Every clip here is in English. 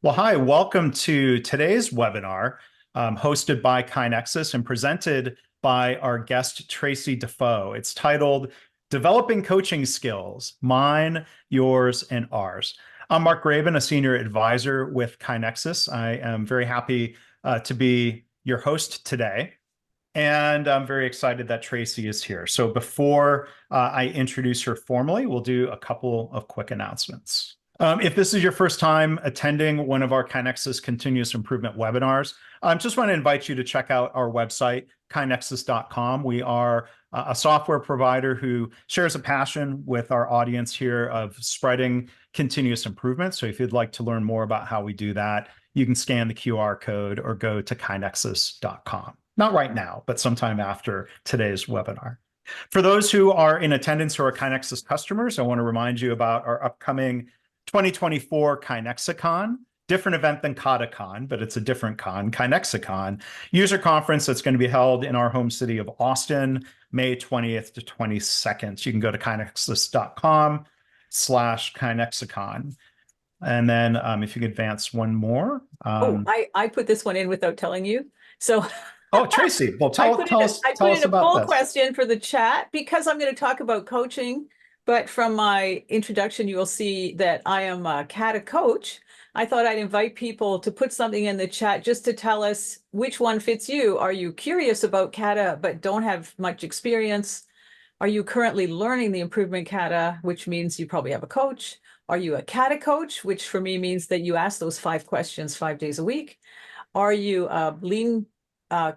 Well, hi, welcome to today's webinar, hosted by KaiNexus and presented by our guest, Tracy DeFoe. It's titled Developing Coaching Skills, Mine, Yours, and Ours. I'm Mark Graban, a senior advisor with KaiNexus. I am very happy to be your host today. And I'm very excited that Tracy is here. So before I introduce her formally, we'll do a couple of quick announcements. If this is your first time attending one of our KaiNexus Continuous Improvement webinars, I just want to invite you to check out our website, KaiNexus.com. We are a software provider who shares a passion with our audience here of spreading continuous improvement. So if you'd like to learn more about how we do that, you can scan the QR code or go to KaiNexus.com. Not right now, but sometime after today's webinar. For those who are in attendance who are KaiNexus customers, I want to remind you about our upcoming 2024 KaiNexicon, different event than KataCon, but it's a different con, KaiNexicon, user conference that's going to be held in our home city of Austin, May 20th to 22nd. You can go to KaiNexus.com/KaiNexicon. And then if you could advance one more. I put this one in without telling you. So Oh, Tracy, well, tell us a about poll this. question for the chat because I'm going to talk about coaching. But from my introduction, you will see that I am a Kata coach. I thought I'd invite people to put something in the chat just to tell us which one fits you. Are you curious about Kata but don't have much experience? Are you currently learning the improvement Kata, which means you probably have a coach? Are you a Kata coach, which for me means that you ask those 5 questions 5 days a week? Are you a lean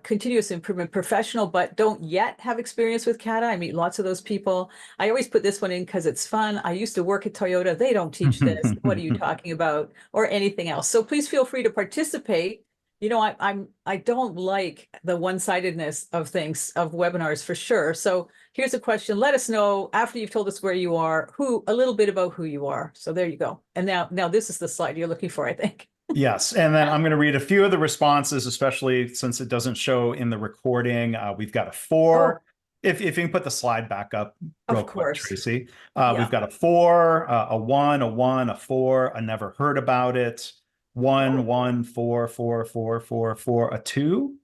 continuous improvement professional, but don't yet have experience with Kata? I meet lots of those people. I always put this one in because it's fun. I used to work at Toyota. They don't teach this. What are you talking about? Or anything else. So please feel free to participate. You know, I don't like the one-sidedness of things, of webinars for sure. So here's a question. Let us know after you've told us where you are, a little bit about who you are. So there you go. And now this is the slide you're looking for, I think. Yes, and then I'm going to read a few of the responses, especially since it doesn't show in the recording. We've got a 4. If you can put the slide back up real quick, Tracy. We've got a 4, a 1, a 1, a 4, a never heard about it, 1, 1, 4, 4, 4, 4, 4, a 2,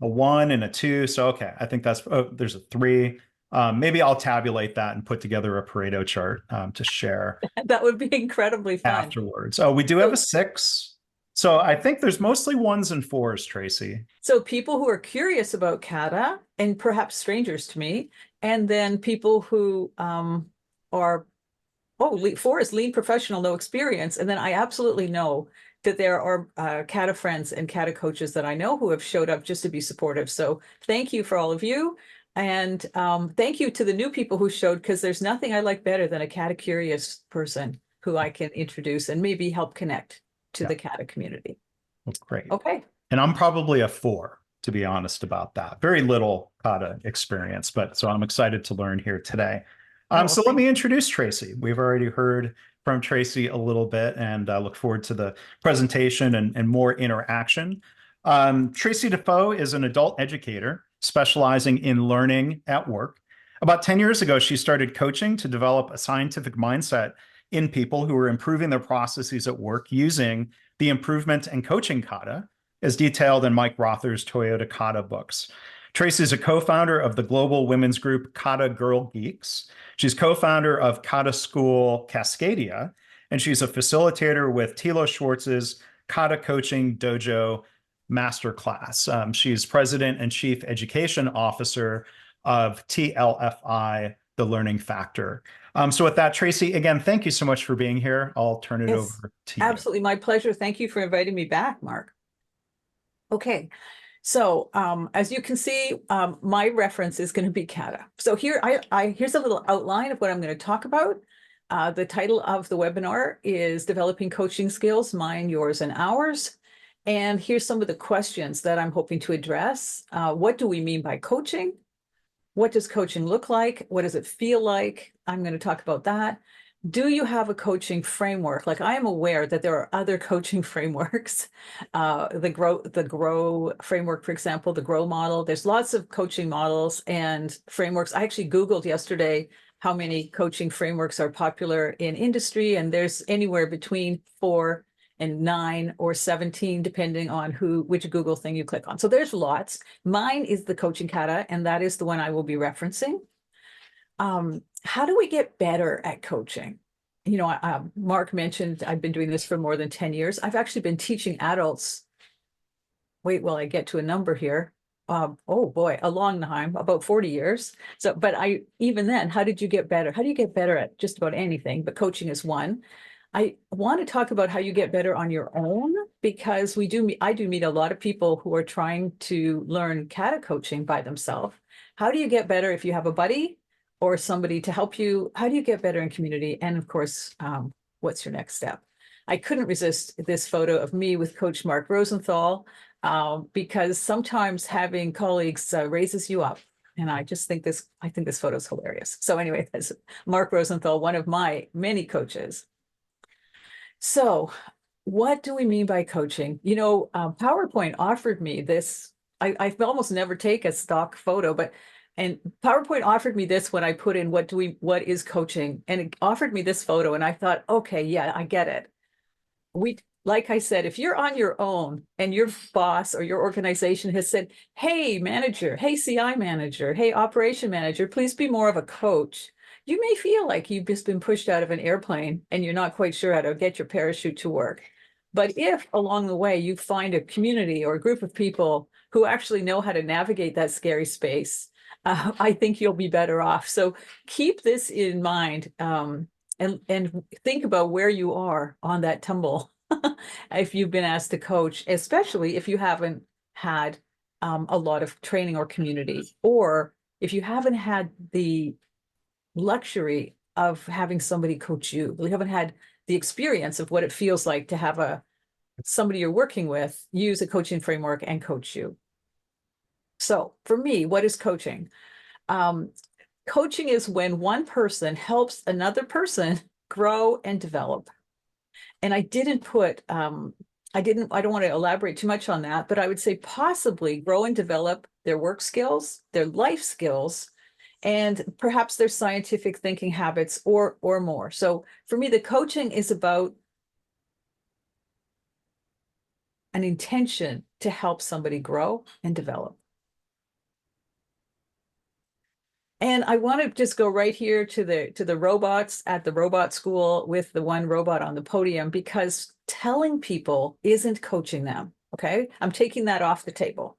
a 1, and a 2. So, okay, I think that's, there's a 3. Maybe I'll tabulate that and put together a Pareto chart to share. That would be incredibly fun. Afterwards. Oh, we do have a 6. So I think there's mostly 1s and 4s, Tracy. So people who are curious about Kata and perhaps strangers to me, and then people who are, 4 is lean professional, no experience. And then I absolutely know that there are Kata friends and Kata coaches that I know who have showed up just to be supportive. So thank you for all of you. And thank you to the new people who showed, because there's nothing I like better than a Kata curious person who I can introduce and maybe help connect to the Kata community. That's great. Okay. And I'm probably a 4, to be honest about that. Very little Kata experience, but so I'm excited to learn here today. So let me introduce Tracy. We've already heard from Tracy a little bit, and I look forward to the presentation and more interaction. Tracy DeFoe is an adult educator specializing in learning at work. About 10 years ago, she started coaching to develop a scientific mindset in people who are improving their processes at work using the improvement and coaching Kata, as detailed in Mike Rother's Toyota Kata books. Tracy is a co-founder of the global women's group Kata Girl Geeks. She's co-founder of Kata School Cascadia, and she's a facilitator with Tilo Schwartz's Kata Coaching Dojo Masterclass. She's president and chief education officer of TLFI, the Learning Factor. So with that, Tracy, again, thank you so much for being here. I'll turn it over to you. Absolutely, my pleasure. Thank you for inviting me back, Mark. Okay, so as you can see, my reference is going to be Kata. So here's a little outline of what I'm going to talk about. The title of the webinar is Developing Coaching Skills, Mine, Yours, and Ours. And here's some of the questions that I'm hoping to address. What do we mean by coaching? What does coaching look like? What does it feel like? I'm going to talk about that. Do you have a coaching framework? Like, I am aware that there are other coaching frameworks, the GROW framework, for example, the GROW model. There's lots of coaching models and frameworks. I actually Googled yesterday how many coaching frameworks are popular in industry, and there's anywhere between 4 and 9 or 17, depending on which Google thing you click on. So there's lots. Mine is the Coaching Kata, and that is the one I will be referencing. How do we get better at coaching? You know, Mark mentioned I've been doing this for more than 10 years. I've actually been teaching adults. Wait, will I get to a number here? Oh boy, a long time, about 40 years. So, but even then, how did you get better? How do you get better at just about anything? But coaching is one. I want to talk about how you get better on your own, because I do meet a lot of people who are trying to learn Kata coaching by themselves. How do you get better if you have a buddy or somebody to help you? How do you get better in community? And of course, what's your next step? I couldn't resist this photo of me with Coach Mark Rosenthal, because sometimes having colleagues raises you up. And I think this photo is hilarious. So anyway, that's Mark Rosenthal, one of my many coaches. So what do we mean by coaching? You know, PowerPoint offered me this. I almost never take a stock photo, and PowerPoint offered me this when I put in what is coaching, and it offered me this photo, and I thought, okay, yeah, I get it. Like I said, if you're on your own and your boss or your organization has said, hey, manager, hey, CI manager, hey, operation manager, please be more of a coach, you may feel like you've just been pushed out of an airplane and you're not quite sure how to get your parachute to work. But if along the way you find a community or a group of people who actually know how to navigate that scary space, I think you'll be better off. So keep this in mind, and think about where you are on that tumble if you've been asked to coach, especially if you haven't had a lot of training or community, or if you haven't had the luxury of having somebody coach you. You haven't had the experience of what it feels like to have somebody you're working with use a coaching framework and coach you. So for me, what is coaching? Coaching is when one person helps another person grow and develop. And I didn't put, I don't want to elaborate too much on that, but I would say possibly grow and develop their work skills, their life skills, and perhaps their scientific thinking habits or more. So for me, the coaching is about an intention to help somebody grow and develop. And I want to just go right here to the robots at the robot school with the one robot on the podium, because telling people isn't coaching them. Okay, I'm taking that off the table.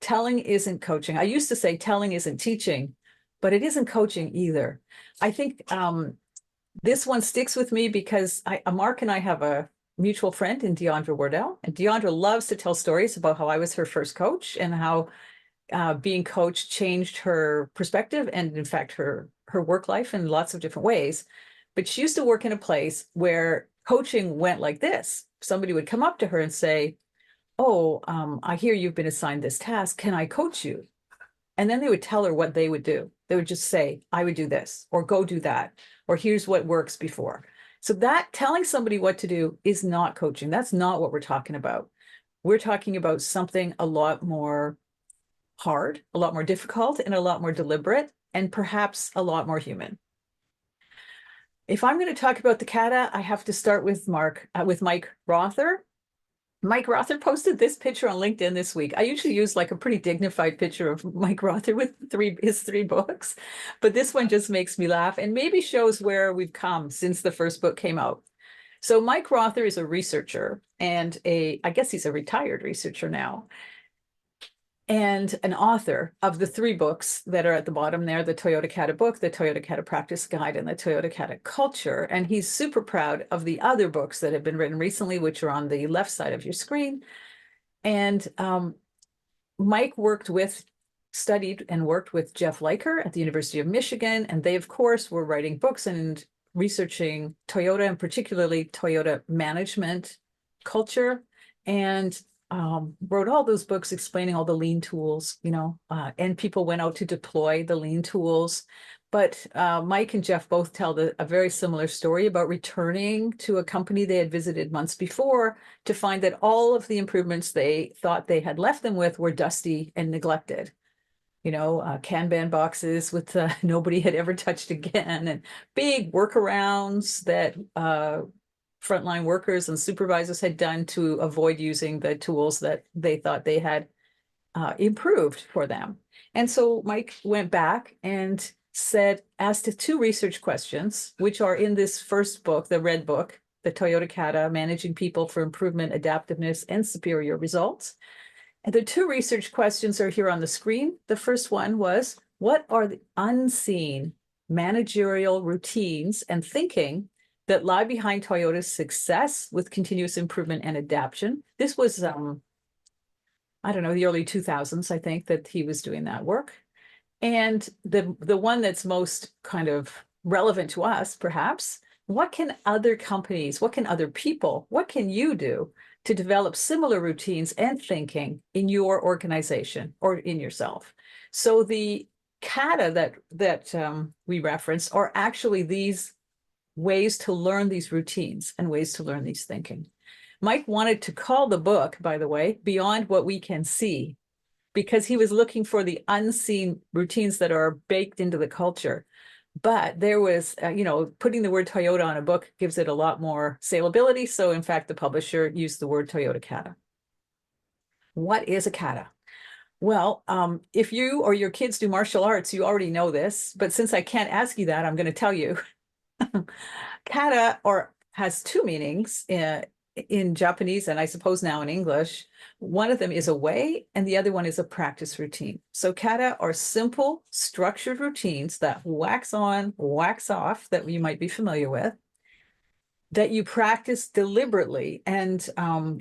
Telling isn't coaching. I used to say telling isn't teaching, but it isn't coaching either. I think this one sticks with me because Mark and I have a mutual friend in Deandra Wardell, and Deandra loves to tell stories about how I was her first coach and how being coached changed her perspective and, in fact, her work life in lots of different ways. But she used to work in a place where coaching went like this. Somebody would come up to her and say, oh, I hear you've been assigned this task. Can I coach you? And then they would tell her what they would do. They would just say, I would do this, or go do that, or here's what works before. So that telling somebody what to do is not coaching. That's not what we're talking about. We're talking about something a lot more hard, a lot more difficult, and a lot more deliberate, and perhaps a lot more human. If I'm going to talk about the Kata, I have to start with Mike Rother. Mike Rother posted this picture on LinkedIn this week. I usually use like a pretty dignified picture of Mike Rother with his three books, but this one just makes me laugh and maybe shows where we've come since the first book came out. So Mike Rother is a researcher and I guess he's a retired researcher now, and an author of the three books that are at the bottom there, the Toyota Kata book, the Toyota Kata practice guide, and the Toyota Kata culture. And he's super proud of the other books that have been written recently, which are on the left side of your screen. And Mike studied and worked with Jeff Leiker at the University of Michigan. And they, of course, were writing books and researching Toyota, and particularly Toyota management culture, and wrote all those books explaining all the lean tools, and people went out to deploy the lean tools. But Mike and Jeff both tell a very similar story about returning to a company they had visited months before to find that all of the improvements they thought they had left them with were dusty and neglected. Kanban boxes with nobody had ever touched again, and big workarounds that frontline workers and supervisors had done to avoid using the tools that they thought they had improved for them. And so Mike went back and asked two research questions, which are in this first book, the red book, the Toyota Kata, Managing People for Improvement, Adaptiveness, and Superior Results. And the two research questions are here on the screen. The first one was, what are the unseen managerial routines and thinking that lie behind Toyota's success with continuous improvement and adaptation? This was, I don't know, the early 2000s, I think, that he was doing that work. And the one that's most kind of relevant to us, perhaps, what can other companies, what can other people, what can you do to develop similar routines and thinking in your organization or in yourself? So the kata that we reference are actually these ways to learn these routines and ways to learn these thinking. Mike wanted to call the book, by the way, Beyond What We Can See, because he was looking for the unseen routines that are baked into the culture. But there was, putting the word Toyota on a book gives it a lot more salability. So in fact, the publisher used the word Toyota Kata. What is a kata? Well, if you or your kids do martial arts, you already know this. But since I can't ask you that, I'm going to tell you. Kata has two meanings in Japanese, and I suppose now in English. One of them is a way, and the other one is a practice routine. So kata are simple, structured routines that wax on, wax off, that you might be familiar with, that you practice deliberately. And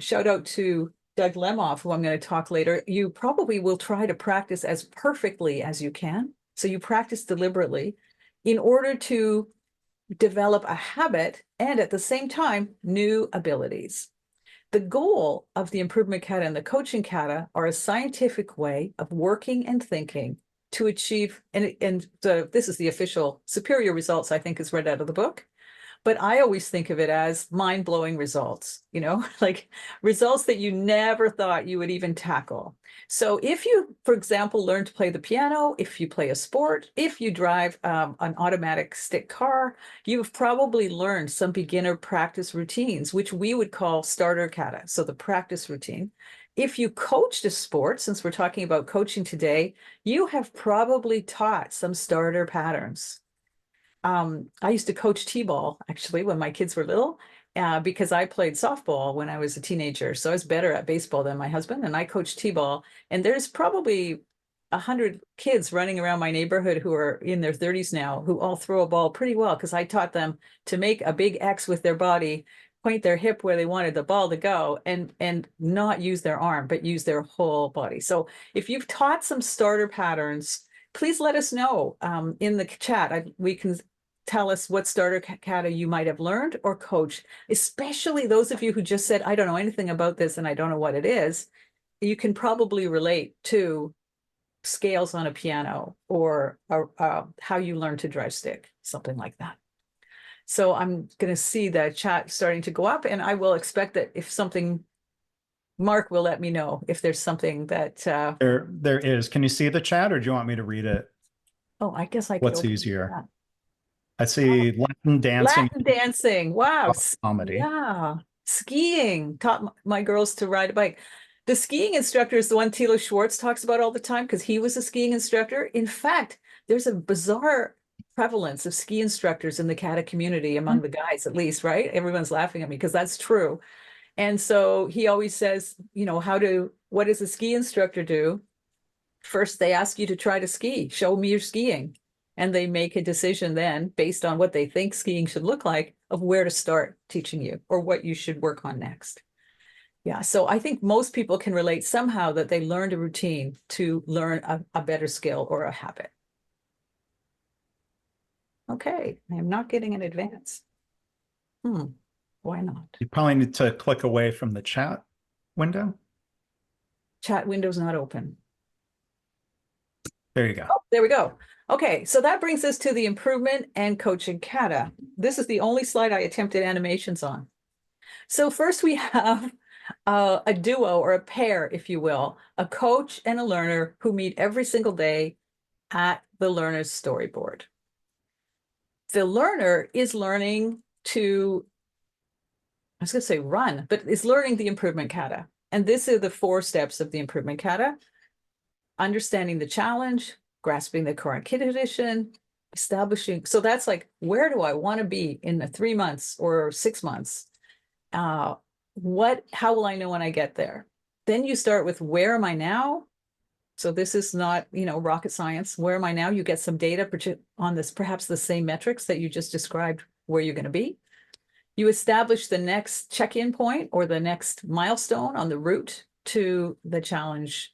shout out to Doug Lemoff, who I'm going to talk later. You probably will try to practice as perfectly as you can. So you practice deliberately in order to develop a habit and at the same time, new abilities. The goal of the improvement kata and the coaching kata are a scientific way of working and thinking to achieve, this is the official superior results, I think, is read out of the book. But I always think of it as mind-blowing results, like results that you never thought you would even tackle. So if you, for example, learn to play the piano, if you play a sport, if you drive an automatic stick car, you've probably learned some beginner practice routines, which we would call starter kata, so the practice routine. If you coached a sport, since we're talking about coaching today, you have probably taught some starter patterns. I used to coach t-ball actually when my kids were little, because I played softball when I was a teenager. So I was better at baseball than my husband, and I coached t-ball. And there's probably 100 kids running around my neighborhood who are in their 30s now, who all throw a ball pretty well, because I taught them to make a big X with their body, point their hip where they wanted the ball to go, and not use their arm, but use their whole body. So if you've taught some starter patterns, please let us know in the chat. We can tell us what starter kata you might have learned or coached, especially those of you who just said, I don't know anything about this and I don't know what it is. You can probably relate to scales on a piano or how you learn to drive stick, something like that. So I'm going to see the chat starting to go up, and I will expect that if something, Mark will let me know if there's something that there is. Can you see the chat, or do you want me to read it? Oh, I guess I could. What's easier? I see Latin dancing. Latin dancing. Wow. Comedy. Yeah. Skiing. Taught my girls to ride a bike. The skiing instructor is the one Thilo Schwartz talks about all the time because he was a skiing instructor. In fact, there's a bizarre prevalence of ski instructors in the kata community among the guys, at least, right? Everyone's laughing at me because that's true. And so he always says, what does a ski instructor do? First, they ask you to try to ski. Show me your skiing. And they make a decision then based on what they think skiing should look like of where to start teaching you or what you should work on next. Yeah, so I think most people can relate somehow that they learned a routine to learn a better skill or a habit. Okay, I am not getting an advance. Why not? You probably need to click away from the chat window. Chat window's not open. There you go. Oh, there we go. Okay, so that brings us to the improvement and coaching kata. This is the only slide I attempted animations on. So first we have a duo or a pair, if you will, a coach and a learner who meet every single day at the learner's storyboard. The learner is learning to was going to say run, but it's learning the improvement kata. And this are the 4 steps of the improvement kata: understanding the challenge, grasping the current condition, establishing. So that's like, where do I want to be in the 3 months or 6 months? How will I know when I get there? Then you start with, where am I now? So this is not, rocket science. Where am I now? You get some data on this, perhaps the same metrics that you just described where you're going to be. You establish the next check-in point or the next milestone on the route to the challenge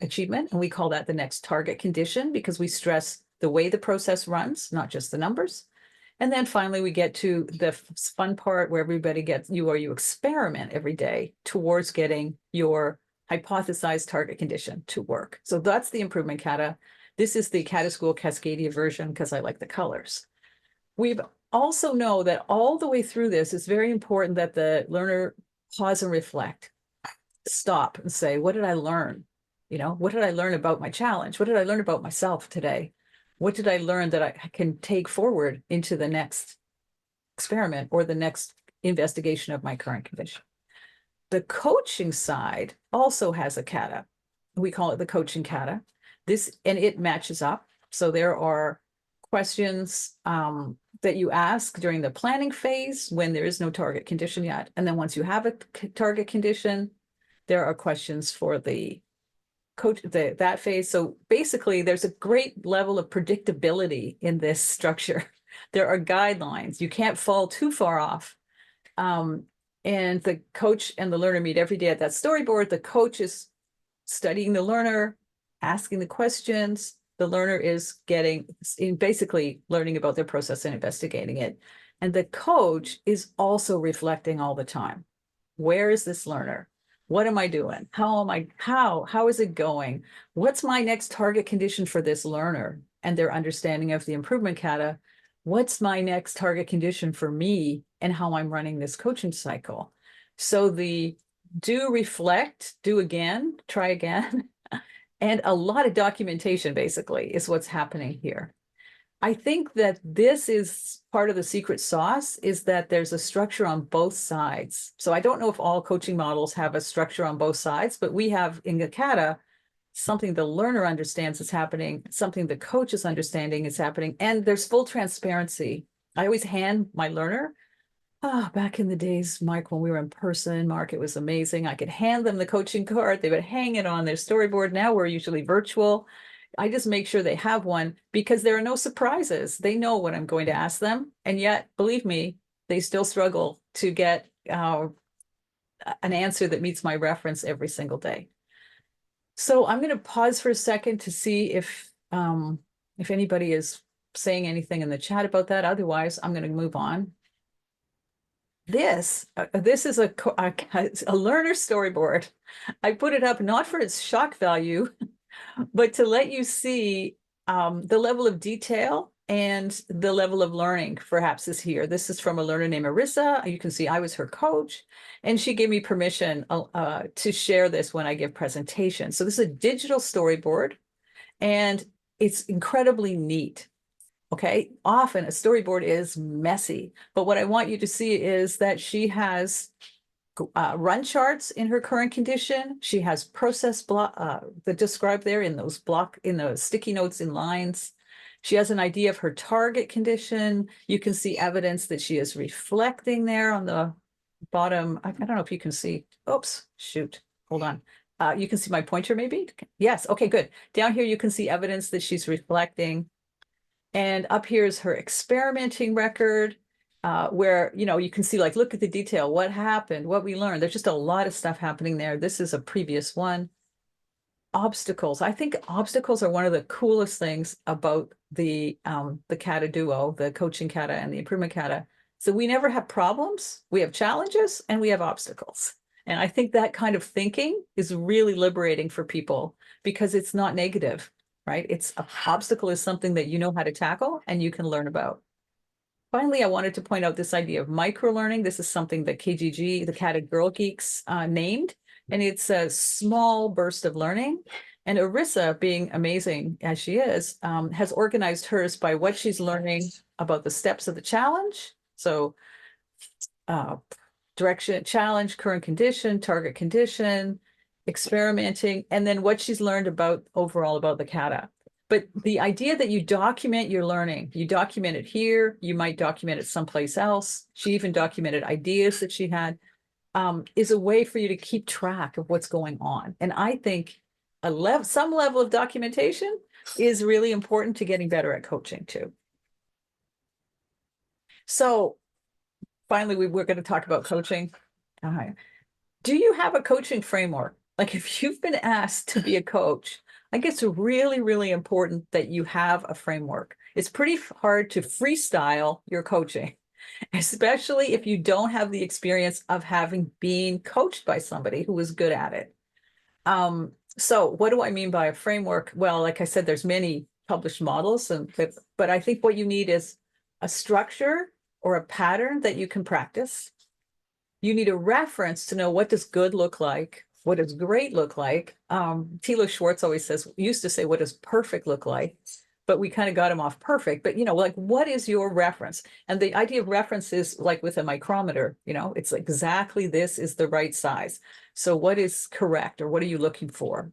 achievement. And we call that the next target condition, because we stress the way the process runs, not just the numbers. And then finally, we get to the fun part where everybody gets, you experiment every day towards getting your hypothesized target condition to work. So that's the improvement kata. This is the Kata School Cascadia version because I like the colors. We've also know that all the way through this, it's very important that the learner pause and reflect, stop and say, what did I learn? What did I learn about my challenge? What did I learn about myself today? What did I learn that I can take forward into the next experiment or the next investigation of my current condition? The coaching side also has a kata. We call it the coaching kata. And it matches up. So there are questions that you ask during the planning phase when there is no target condition yet. And then once you have a target condition, there are questions for the coach, that phase. So basically, there's a great level of predictability in this structure. There are guidelines. You can't fall too far off. And the coach and the learner meet every day at that storyboard. The coach is studying the learner, asking the questions. The learner is basically learning about their process and investigating it. And the coach is also reflecting all the time. Where is this learner? What am I doing? How is it going? What's my next target condition for this learner and their understanding of the improvement kata? What's my next target condition for me and how I'm running this coaching cycle? So the do, reflect, do again, try again, and a lot of documentation basically is what's happening here. I think that this is part of the secret sauce, is that there's a structure on both sides. So I don't know if all coaching models have a structure on both sides, but we have in the kata something the learner understands is happening, something the coach is understanding is happening, and there's full transparency. I always hand my learner, back in the days, Mike, when we were in person, Mark, it was amazing. I could hand them the coaching card. They would hang it on their storyboard. Now we're usually virtual. I just make sure they have one because there are no surprises. They know what I'm going to ask them. And yet, believe me, they still struggle to get an answer that meets my reference every single day. So I'm going to pause for a second to see if anybody is saying anything in the chat about that. Otherwise, I'm going to move on. This is a learner storyboard. I put it up not for its shock value, but to let you see the level of detail and the level of learning perhaps is here. This is from a learner named Marissa. You can see I was her coach, and she gave me permission to share this when I give presentations. So this is a digital storyboard, and it's incredibly neat. Okay, often a storyboard is messy, but what I want you to see is that she has run charts in her current condition. She has process block that described there in those sticky notes in lines. She has an idea of her target condition. You can see evidence that she is reflecting there on the bottom. I don't know if you can see. Oops, shoot, hold on. You can see my pointer maybe? Yes, okay, good. Down here you can see evidence that she's reflecting. And up here is her experimenting record, where, you can see, like, look at the detail, what happened, what we learned. There's just a lot of stuff happening there. This is a previous one. Obstacles. I think obstacles are one of the coolest things about the Kata duo, the coaching Kata and the improvement Kata. So we never have problems, we have challenges, and we have obstacles. And I think that kind of thinking is really liberating for people because it's not negative. Right? It's an obstacle is something that you know how to tackle and you can learn about. Finally, I wanted to point out this idea of micro-learning. This is something that KGG, the Kata Girl Geeks, named, and it's a small burst of learning. And Arissa, being amazing as she is, has organized hers by what she's learning about the steps of the challenge. So direction, challenge, current condition, target condition, experimenting, and then what she's learned about overall about the Kata. But the idea that you document your learning, you document it here, you might document it someplace else. She even documented ideas that she had, is a way for you to keep track of what's going on. And I think some level of documentation is really important to getting better at coaching too. So finally, we're going to talk about coaching. Do you have a coaching framework? Like if you've been asked to be a coach, I think it's really, really important that you have a framework. It's pretty hard to freestyle your coaching, especially if you don't have the experience of having been coached by somebody who was good at it. So what do I mean by a framework? Well, like I said, there's many published models, but I think what you need is a structure or a pattern that you can practice. You need a reference to know what does good look like, what does great look like. Thilo Schwartz always used to say, what does perfect look like? But we kind of got him off perfect. But, like, what is your reference? And the idea of reference is like with a micrometer, it's exactly this is the right size. So what is correct, or what are you looking for?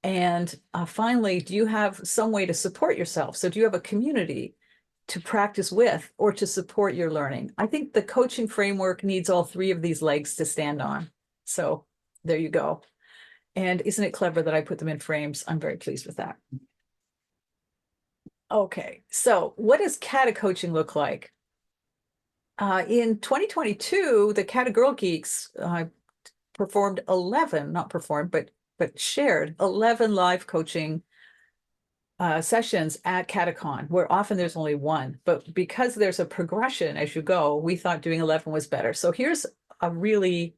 And finally, do you have some way to support yourself? So do you have a community to practice with or to support your learning? I think the coaching framework needs all three of these legs to stand on. So there you go. And isn't it clever that I put them in frames? I'm very pleased with that. Okay, so what does Kata coaching look like? In 2022, the Kata Girl Geeks performed 11, not performed, but shared 11 live coaching sessions at KataCon, where often there's only one. But because there's a progression as you go, we thought doing 11 was better. So here's a really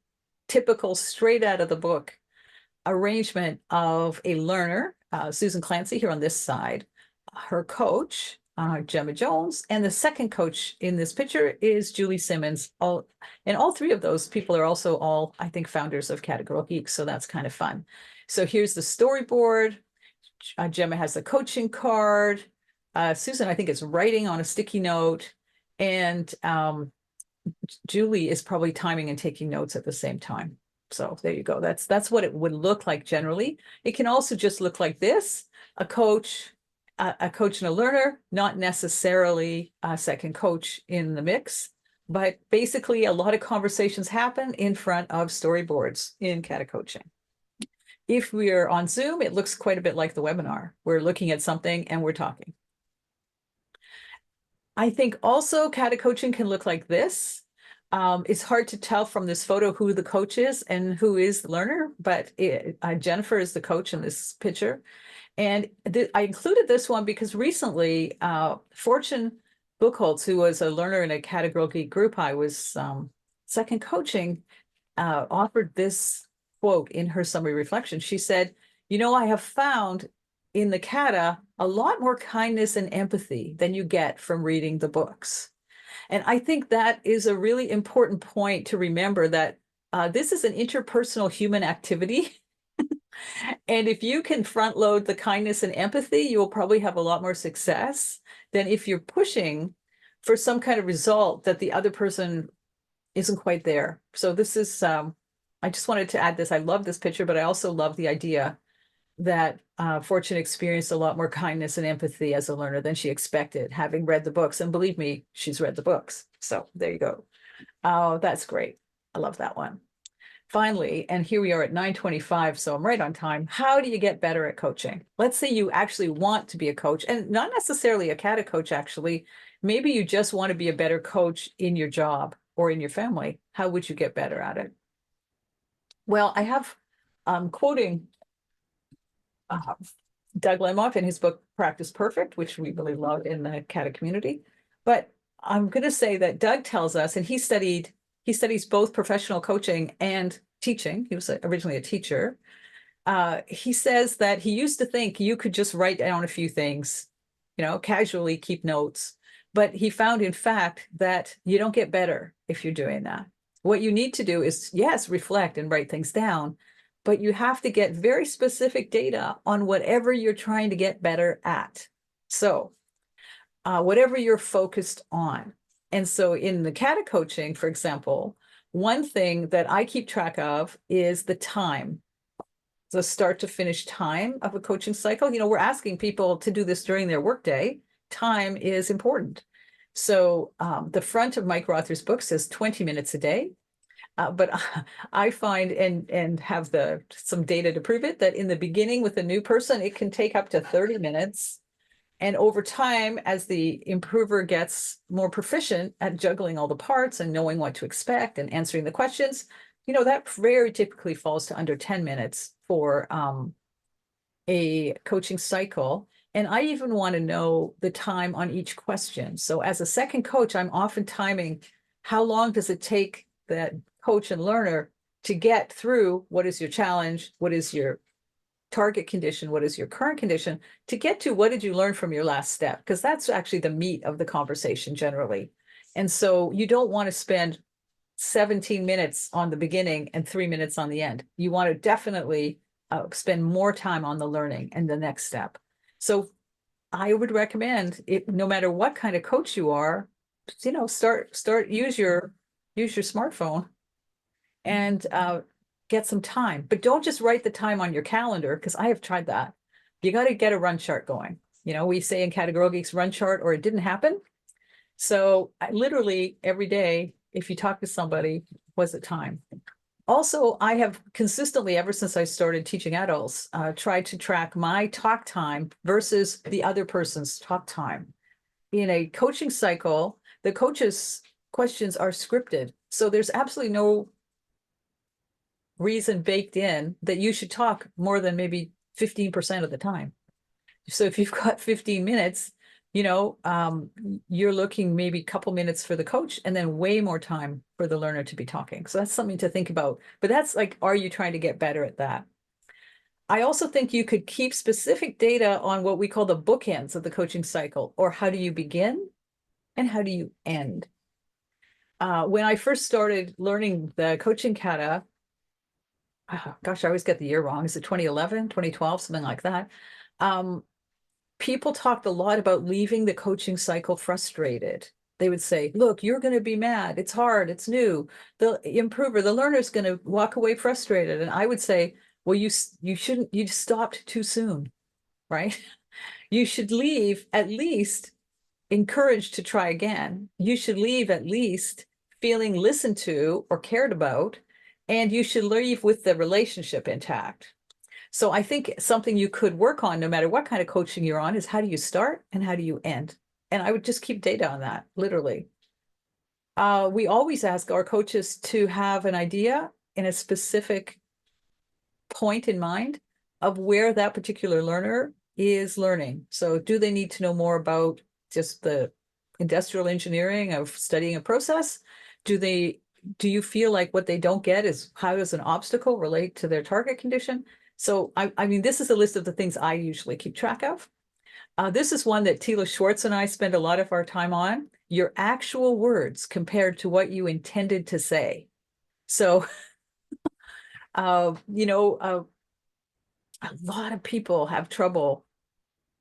typical, straight out of the book arrangement of a learner, Susan Clancy here on this side, her coach, Gemma Jones, and the second coach in this picture is Julie Simmons. And all three of those people are also all, I think, founders of Kata Girl Geeks, so that's kind of fun. So here's the storyboard. Gemma has the coaching card. Susan, I think, is writing on a sticky note. And Julie is probably timing and taking notes at the same time. So there you go. That's what it would look like generally. It can also just look like this: a coach and a learner, not necessarily a second coach in the mix, but basically a lot of conversations happen in front of storyboards in Kata coaching. If we're on Zoom, it looks quite a bit like the webinar. We're looking at something and we're talking. I think also Kata coaching can look like this. It's hard to tell from this photo who the coach is and who is the learner, but Jennifer is the coach in this picture. And I included this one because recently, Fortune Buchholz, who was a learner in a Kata Girl Geek group I was second coaching, offered this quote in her summary reflection. She said, I have found in the Kata a lot more kindness and empathy than you get from reading the books. And I think that is a really important point to remember, that this is an interpersonal human activity. And if you can front load the kindness and empathy, you will probably have a lot more success than if you're pushing for some kind of result that the other person isn't quite there. So this is, I just wanted to add this. I love this picture, but I also love the idea that Fortune experienced a lot more kindness and empathy as a learner than she expected, having read the books. And believe me, she's read the books. So there you go. Oh, that's great. I love that one. Finally, and here we are at 9:25, so I'm right on time. How do you get better at coaching? Let's say you actually want to be a coach, and not necessarily a Kata coach, actually. Maybe you just want to be a better coach in your job or in your family. How would you get better at it? Well, I have quoting Doug Lemoff in his book, Practice Perfect, which we really love in the Kata community. But I'm going to say that Doug tells us, and he studies both professional coaching and teaching. He was originally a teacher. He says that he used to think you could just write down a few things, casually keep notes. But he found, in fact, that you don't get better if you're doing that. What you need to do is, yes, reflect and write things down, but you have to get very specific data on whatever you're trying to get better at. So whatever you're focused on. And so in the Kata coaching, for example, one thing that I keep track of is the time, the start to finish time of a coaching cycle. You know, we're asking people to do this during their workday. Time is important. So the front of Mike Rother's book says 20 minutes a day. But I find and have some data to prove it that in the beginning with a new person, it can take up to 30 minutes. And over time, as the improver gets more proficient at juggling all the parts and knowing what to expect and answering the questions, you know, that very typically falls to under 10 minutes for a coaching cycle. And I even want to know the time on each question. So as a second coach, I'm often timing how long does it take that coach and learner to get through what is your challenge, what is your target condition, what is your current condition, to get to what did you learn from your last step? Because that's actually the meat of the conversation generally. And so you don't want to spend 17 minutes on the beginning and 3 minutes on the end. You want to definitely spend more time on the learning and the next step. So I would recommend it, no matter what kind of coach you are, you know, use your smartphone and get some time. But don't just write the time on your calendar, because I have tried that. You got to get a run chart going. You know, we say in Kata Girl Geeks, run chart or it didn't happen. So I literally every day, if you talk to somebody, was it time? Also, I have consistently, ever since I started teaching adults, tried to track my talk time versus the other person's talk time. In a coaching cycle, the coach's questions are scripted. So there's absolutely no reason baked in that you should talk more than maybe 15% of the time. So if you've got 15 minutes, you know, you're looking maybe a couple minutes for the coach and then way more time for the learner to be talking. So that's something to think about. But that's like, are you trying to get better at that? I also think you could keep specific data on what we call the bookends of the coaching cycle, or how do you begin and how do you end? When I first started learning the coaching kata, gosh, I always get the year wrong. Is it 2011, 2012, something like that? People talked a lot about leaving the coaching cycle frustrated. They would say, look, you're going to be mad. It's hard. It's new. The improver, the learner is going to walk away frustrated. And I would say, well, you stopped too soon, right? You should leave at least encouraged to try again. You should leave at least feeling listened to or cared about, and you should leave with the relationship intact. So I think something you could work on, no matter what kind of coaching you're on, is how do you start and how do you end? And I would just keep data on that, literally. We always ask our coaches to have an idea in a specific point in mind of where that particular learner is learning. So do they need to know more about just the industrial engineering of studying a process? Do you feel like what they don't get is how does an obstacle relate to their target condition? So I mean, this is a list of the things I usually keep track of. This is one that Tila Schwartz and I spend a lot of our time on, your actual words compared to what you intended to say. So, you know, a lot of people have trouble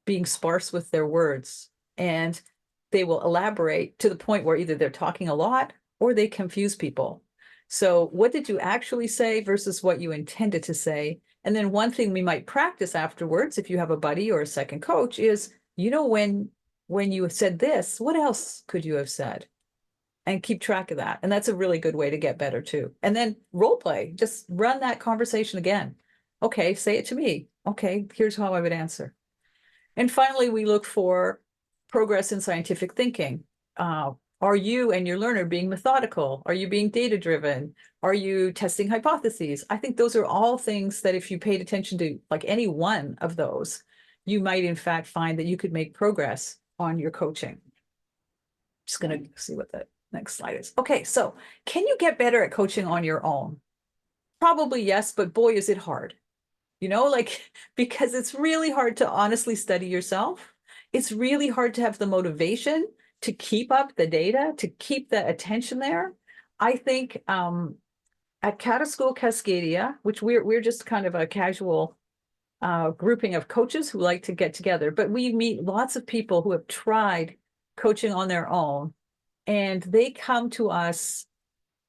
being sparse with their words, and they will elaborate to the point where either they're talking a lot or they confuse people. So what did you actually say versus what you intended to say? And then one thing we might practice afterwards, if you have a buddy or a second coach, is, you know, when you said this, what else could you have said? And keep track of that. And that's a really good way to get better too. And then role play, just run that conversation again. Okay, say it to me. Okay, here's how I would answer. And finally, we look for progress in scientific thinking. Are you and your learner being methodical? Are you being data-driven? Are you testing hypotheses? I think those are all things that if you paid attention to, like any one of those, you might in fact find that you could make progress on your coaching. Just going to see what the next slide is. Okay, so can you get better at coaching on your own? Probably yes, but boy, is it hard. You know, like, because it's really hard to honestly study yourself. It's really hard to have the motivation to keep up the data, to keep the attention there. I think at Kata School Cascadia, which we're just kind of a casual grouping of coaches who like to get together, but we meet lots of people who have tried coaching on their own and they come to us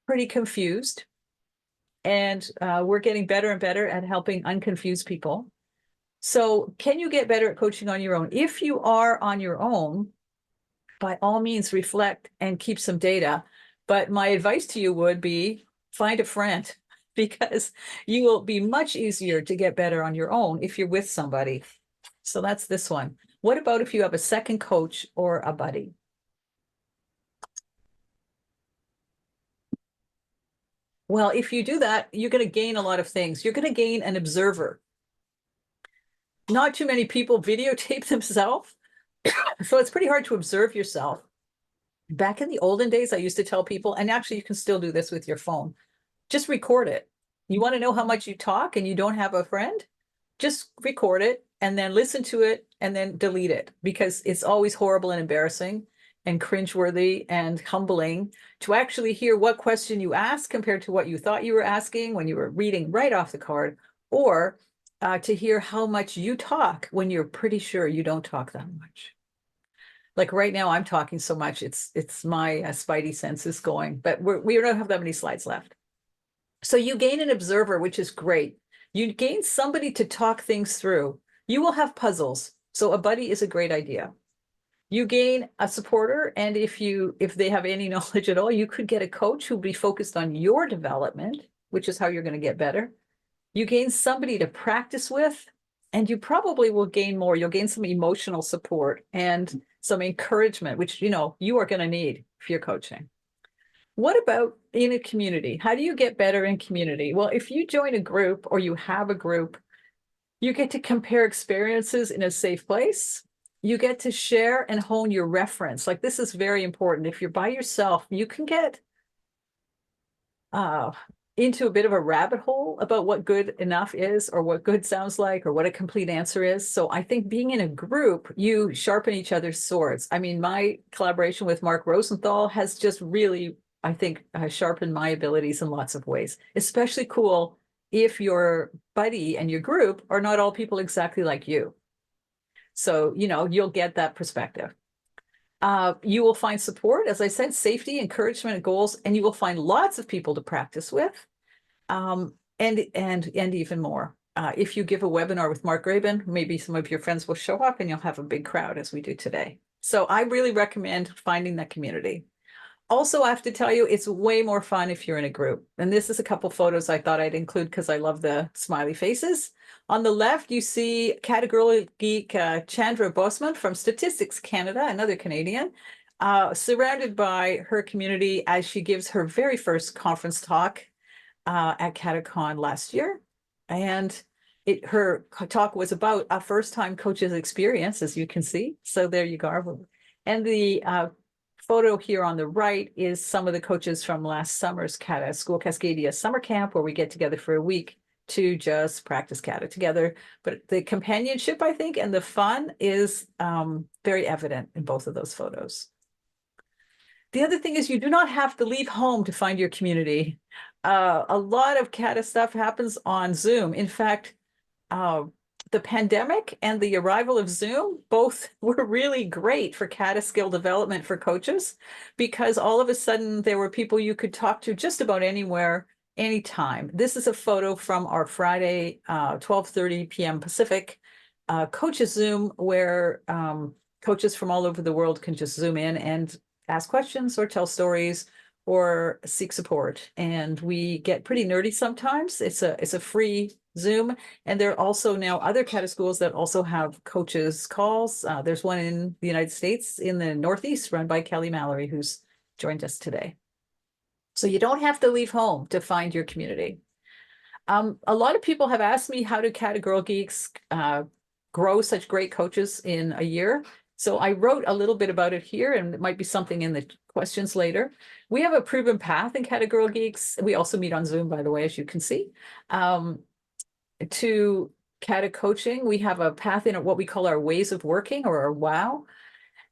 pretty confused. And we're getting better and better at helping unconfuse people. So can you get better at coaching on your own? If you are on your own, by all means, reflect and keep some data. But my advice to you would be find a friend, because you will be much easier to get better on your own if you're with somebody. So that's this one. What about if you have a second coach or a buddy? Well, if you do that, you're going to gain a lot of things. You're going to gain an observer. Not too many people videotape themselves, so it's pretty hard to observe yourself. Back in the olden days, I used to tell people, and actually you can still do this with your phone, just record it. You want to know how much you talk and you don't have a friend? Just record it and then listen to it and then delete it, because it's always horrible and embarrassing and cringeworthy and humbling to actually hear what question you asked compared to what you thought you were asking when you were reading right off the card, or to hear how much you talk when you're pretty sure you don't talk that much. Like right now, I'm talking so much, it's my spidey senses going, but we don't have that many slides left. So you gain an observer, which is great. You gain somebody to talk things through. You will have puzzles, so a buddy is a great idea. You gain a supporter, and if they have any knowledge at all, you could get a coach who'll be focused on your development, which is how you're going to get better. You gain somebody to practice with, and you probably will gain more. You'll gain some emotional support and some encouragement, which you are going to need if you're coaching. What about in a community? How do you get better in community? Well, if you join a group or you have a group, you get to compare experiences in a safe place. You get to share and hone your reference. Like, this is very important. If you're by yourself, you can get into a bit of a rabbit hole about what good enough is, or what good sounds like, or what a complete answer is. So I think being in a group, you sharpen each other's swords. I mean, my collaboration with Mark Rosenthal has just really, I think, sharpened my abilities in lots of ways. Especially cool if your buddy and your group are not all people exactly like you. So, you'll get that perspective. You will find support, as I said, safety, encouragement, goals, and you will find lots of people to practice with, and even more. If you give a webinar with Mark Graban, maybe some of your friends will show up and you'll have a big crowd, as we do today. So I really recommend finding that community. Also, I have to tell you, it's way more fun if you're in a group. And this is a couple photos I thought I'd include because I love the smiley faces. On the left, you see Kata geek Chandra Bosman from Statistics Canada, another Canadian, surrounded by her community as she gives her very first conference talk at KataCon last year. And her talk was about a first-time coach's experience, as you can see. So there you go. And the photo here on the right is some of the coaches from last summer's Kata School Cascadia summer camp, where we get together for a week to just practice Kata together. But the companionship, I think, and the fun is very evident in both of those photos. The other thing is, you do not have to leave home to find your community. A lot of Kata stuff happens on Zoom. In fact, the pandemic and the arrival of Zoom both were really great for Kata skill development for coaches, because all of a sudden there were people you could talk to just about anywhere, anytime. This is a photo from our Friday, 12:30 p.m. Pacific coaches Zoom, where coaches from all over the world can just Zoom in and ask questions or tell stories or seek support. And we get pretty nerdy sometimes. It's a free Zoom. And there are also now other Kata schools that also have coaches calls. There's one in the United States in the Northeast run by Kelly Mallory, who's joined us today. So you don't have to leave home to find your community. A lot of people have asked me, how do Kata Girl Geeks grow such great coaches in a year? So I wrote a little bit about it here, and it might be something in the questions later. We have a proven path in Kata Girl Geeks. We also meet on Zoom, by the way, as you can see. To Kata coaching, we have a path in what we call our ways of working, or our WOW.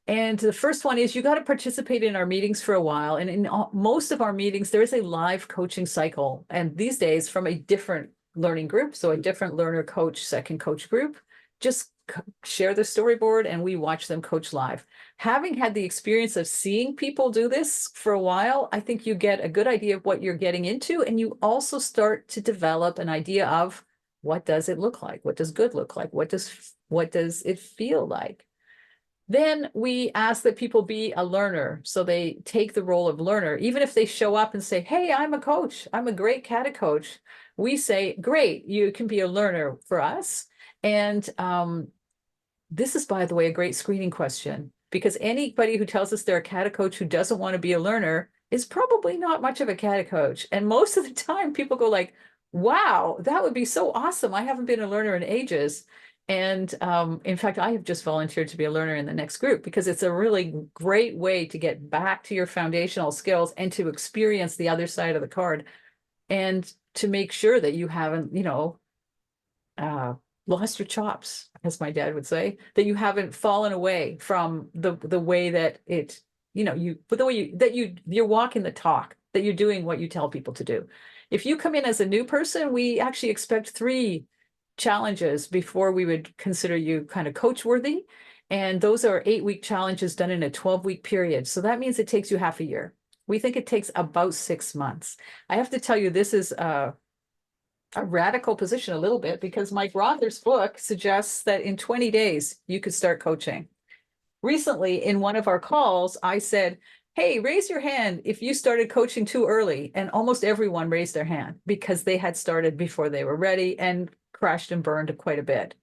And the first one is, you got to participate in our meetings for a while. And in most of our meetings, there is a live coaching cycle. And these days, from a different learning group, so a different learner coach, second coach group, just share the storyboard and we watch them coach live. Having had the experience of seeing people do this for a while, I think you get a good idea of what you're getting into, and you also start to develop an idea of what does it look like? What does good look like? What does it feel like? Then we ask that people be a learner. So they take the role of learner. Even if they show up and say, hey, I'm a coach, I'm a great Kata coach, we say, great, you can be a learner for us. And this is, by the way, a great screening question, because anybody who tells us they're a Kata coach who doesn't want to be a learner is probably not much of a Kata coach. And most of the time people go like, wow, that would be so awesome. I haven't been a learner in ages. And in fact, I have just volunteered to be a learner in the next group, because it's a really great way to get back to your foundational skills and to experience the other side of the card, and to make sure that you haven't, lost your chops, as my dad would say, that you haven't fallen away from the way that it, but the way you're walking the talk, that you're doing what you tell people to do. If you come in as a new person, we actually expect 3 challenges before we would consider you kind of coach worthy. And those are 8-week challenges done in a 12-week period. So that means it takes you half a year. We think it takes about 6 months. I have to tell you, this is a radical position a little bit, because Mike Rother's book suggests that in 20 days, you could start coaching. Recently, in one of our calls, I said, hey, raise your hand if you started coaching too early. And almost everyone raised their hand, because they had started before they were ready and crashed and burned quite a bit.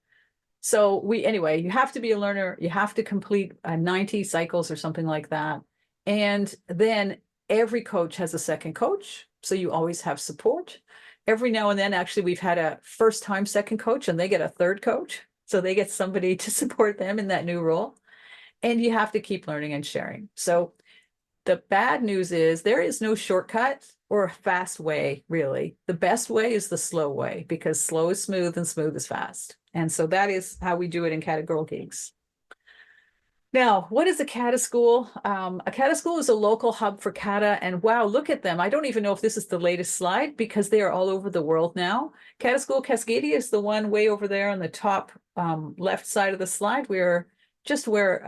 So anyway, you have to be a learner. You have to complete 90 cycles or something like that. And then every coach has a second coach. So you always have support. Every now and then, actually, we've had a first-time second coach, and they get a third coach. So they get somebody to support them in that new role. And you have to keep learning and sharing. So the bad news is there is no shortcut or a fast way, really. The best way is the slow way, because slow is smooth and smooth is fast. And so that is how we do it in Kata Girl Geeks. Now, what is a Kata school? A Kata school is a local hub for Kata, and wow, look at them. I don't even know if this is the latest slide, because they are all over the world now. Kata School Cascadia is the one way over there on the top left side of the slide. We're just where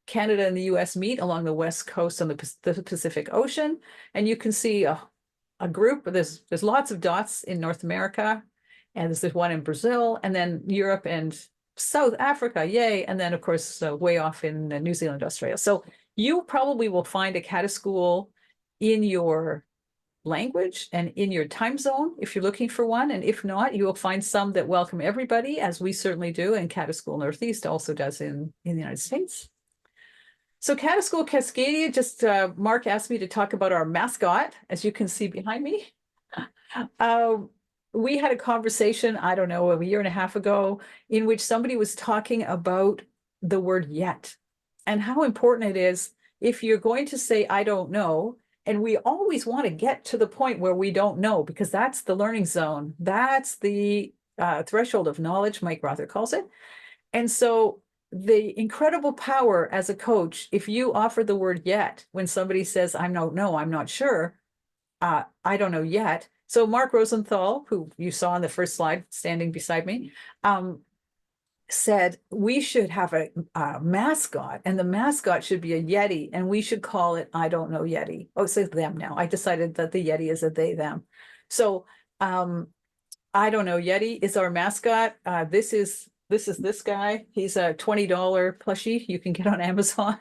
Canada and the US meet along the west coast on the Pacific Ocean. And you can see a group, there's lots of dots in North America, and there's one in Brazil, and then Europe and South Africa, yay. And then, of course, way off in New Zealand, Australia. So you probably will find a Kata school in your language and in your time zone if you're looking for one. And if not, you will find some that welcome everybody, as we certainly do. And Kata School Northeast also does in the United States. So Kata School Cascadia, just Mark asked me to talk about our mascot, as you can see behind me. We had a conversation, I don't know, a year and a half ago, in which somebody was talking about the word yet and how important it is if you're going to say, I don't know. And we always want to get to the point where we don't know, because that's the learning zone. That's the threshold of knowledge, Mike Rother calls it. And so the incredible power as a coach, if you offer the word yet, when somebody says, I don't know, I'm not sure, I don't know yet. So Mark Rosenthal, who you saw on the first slide standing beside me, said we should have a mascot, and the mascot should be a Yeti, and we should call it I don't know Yeti. Oh, it says them now. I decided that the Yeti is a they, them. So I don't know Yeti is our mascot. This is this guy. He's a $20 plushie you can get on Amazon.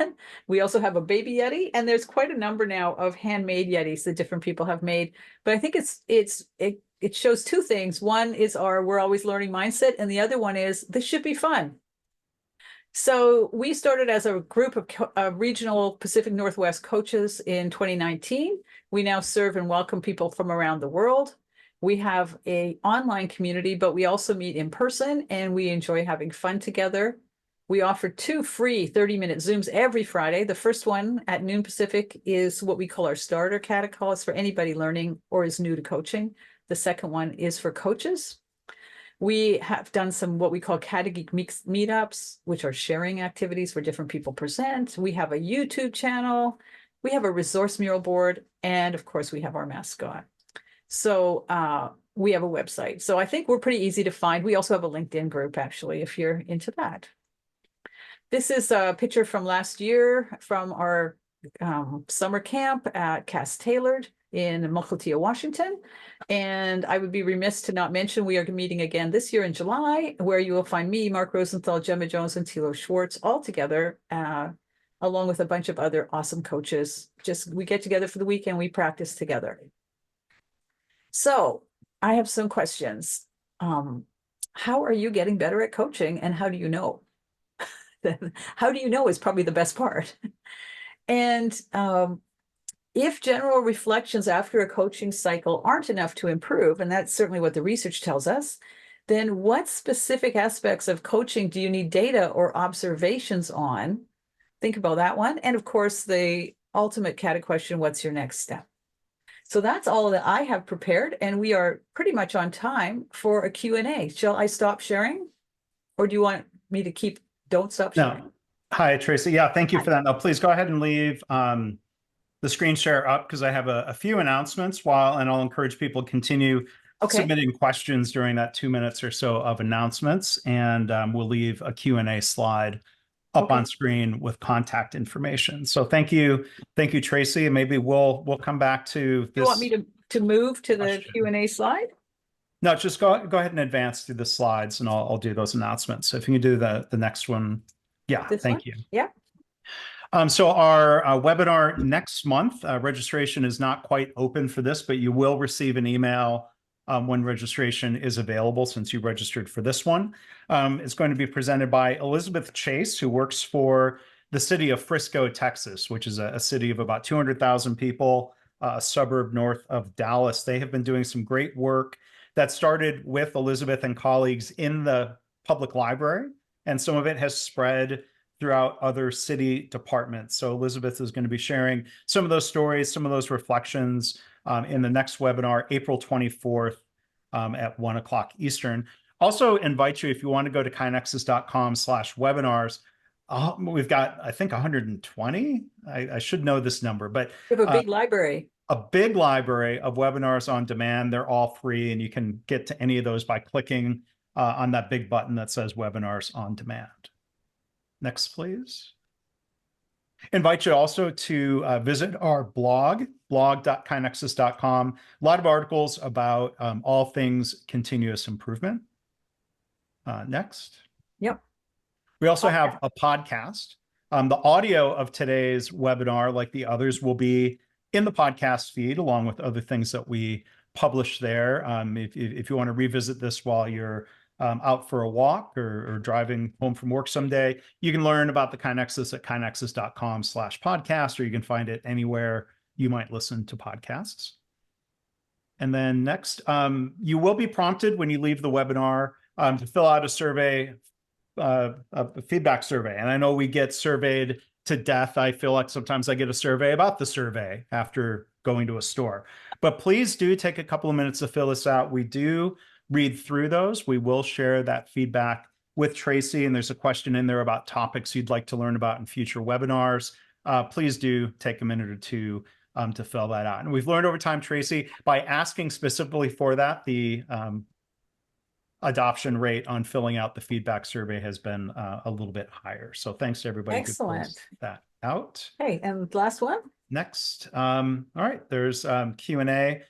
We also have a baby Yeti, and there's quite a number now of handmade Yetis that different people have made. But I think it shows 2 things. One is our we're always learning mindset, and the other one is this should be fun. So we started as a group of regional Pacific Northwest coaches in 2019. We now serve and welcome people from around the world. We have an online community, but we also meet in person, and we enjoy having fun together. We offer 2 free 30-minute Zooms every Friday. The first one at noon Pacific is what we call our starter Kata call. It's for anybody learning or is new to coaching. The second one is for coaches. We have done some what we call Kata Geek meetups, which are sharing activities where different people present. We have a YouTube channel. We have a resource mural board. And of course, we have our mascot. So we have a website. So I think we're pretty easy to find. We also have a LinkedIn group, actually, if you're into that. This is a picture from last year from our summer camp at Cass Tailored in Mukilteo, Washington. And I would be remiss to not mention we are meeting again this year in July, where you will find me, Mark Rosenthal, Gemma Jones, and Tilo Schwartz all together, along with a bunch of other awesome coaches. We get together for the weekend, we practice together. So I have some questions. How are you getting better at coaching, and how do you know? How do you know is probably the best part. And if general reflections after a coaching cycle aren't enough to improve, and that's certainly what the research tells us, then what specific aspects of coaching do you need data or observations on? Think about that one. And of course, the ultimate Kata question, what's your next step? So that's all that I have prepared, and we are pretty much on time for a Q&A. Shall I stop sharing? Or do you want me to keep, don't stop sharing? No. Hi, Tracy. Yeah, thank you for that. Now, please go ahead and leave the screen share up, because I have a few announcements and I'll encourage people to continue submitting questions during that 2 minutes or so of announcements. And we'll leave a Q&A slide up on screen with contact information. So thank you, Tracy. And maybe we'll come back to this. You want me to move to the Q&A slide? No, just go ahead and advance through the slides, and I'll do those announcements. So if you can do the next one. Yeah, thank you. Yeah. So our webinar next month, registration is not quite open for this, but you will receive an email when registration is available, since you registered for this one. It's going to be presented by Elizabeth Chase, who works for the city of Frisco, Texas, which is a city of about 200,000 people, a suburb north of Dallas. They have been doing some great work that started with Elizabeth and colleagues in the public library, and some of it has spread throughout other city departments. So Elizabeth is going to be sharing some of those stories, some of those reflections in the next webinar, April 24th at 1 o'clock Eastern. Also invite you, if you want to go to kainexus.com/webinars, we've got, I think, 120. I should know this number, but we have a big library. A big library of webinars on demand. They're all free, and you can get to any of those by clicking on that big button that says Webinars on Demand. Next, please. Invite you also to visit our blog, blog.kainexus.com. A lot of articles about all things continuous improvement. Next. Yep. We also have a podcast. The audio of today's webinar, like the others, will be in the podcast feed, along with other things that we publish there. If you want to revisit this while you're out for a walk or driving home from work someday, you can learn about the KaiNexus at kainexus.com/podcast, or you can find it anywhere you might listen to podcasts. And then next, you will be prompted when you leave the webinar to fill out a survey, a feedback survey. And I know we get surveyed to death. I feel like sometimes I get a survey about the survey after going to a store. But please do take a couple of minutes to fill this out. We do read through those. We will share that feedback with Tracy, and there's a question in there about topics you'd like to learn about in future webinars. Please do take a minute or two to fill that out. And we've learned over time, Tracy, by asking specifically for that, the adoption rate on filling out the feedback survey has been a little bit higher. So thanks to everybody who fills that out. Okay, and last one. Next. All right, there's Q&A.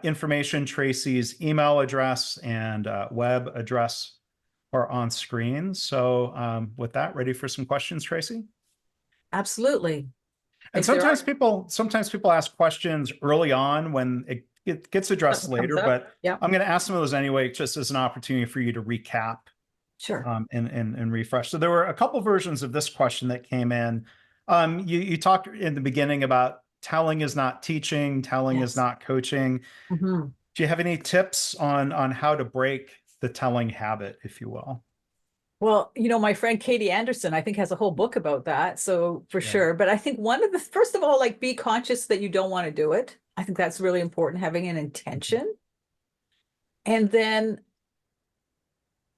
Information, Tracy's email address and web address are on screen. So with that, ready for some questions, Tracy? Absolutely. And sometimes people ask questions early on when it gets addressed later, but I'm going to ask some of those anyway, just as an opportunity for you to recap. Sure. And refresh. So there were a couple versions of this question that came in. You talked in the beginning about telling is not teaching, telling is not coaching. Do you have any tips on how to break the telling habit, if you will? Well, you know, my friend Katie Anderson, I think, has a whole book about that. So for sure. But I think first of all, like, be conscious that you don't want to do it. I think that's really important, having an intention. And then